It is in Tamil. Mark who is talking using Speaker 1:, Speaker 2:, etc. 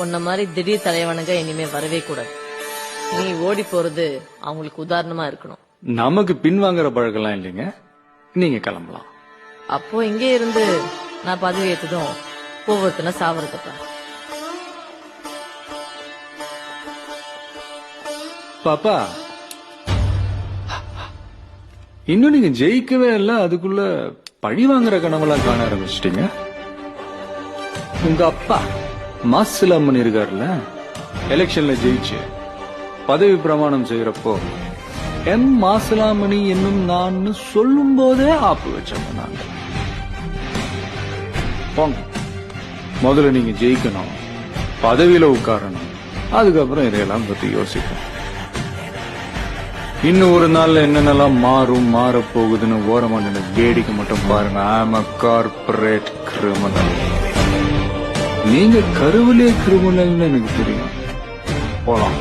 Speaker 1: உன்ன மாதிரி திடீர் தலைவனுங்க இனிமே வரவே கூடாது. நீ ஓடி போறது அவங்களுக்கு உதாரணமா இருக்கணும்.
Speaker 2: நமக்கு பின்வாங்குற பழக்கம்லாம் இல்லைங்க, நீங்க கிளம்பலாம்.
Speaker 1: அப்போ இங்கே இருந்து நான் பதவி ஏத்ததும் ஒவ்வொருத்தன சாவறதுப்பா.
Speaker 2: பாப்பா, இன்னும் நீங்க ஜெயிக்கவே இல்ல, அதுக்குள்ள பழி வாங்குற கனவெல்லாம் காண ஆரம்பிச்சிட்டீங்க. உங்க அப்பா மாசிலாமணி இருக்காருல்ல, எலெக்ஷன்ல ஜெயிச்சு பதவி பிரமாணம் செய்யறப்போ எம் மாசிலாமணி என்னும் நான் சொல்லும் போதே ஆப்பு வச்சோம். நாங்க போங்க, முதல்ல நீங்க ஜெயிக்கணும், பதவியில உட்காரணும், அதுக்கப்புறம் இதையெல்லாம் பத்தி யோசிக்கணும். இன்னும் ஒரு நாள்ல என்னென்னலாம் மாற போகுதுன்னு ஓரமா நின்று வேடிக்கை மட்டும் பாருங்க. I'm a corporate criminal. நீங்க கருவிலே கிரிமினல்னு எனக்கு தெரியும். போலாம்.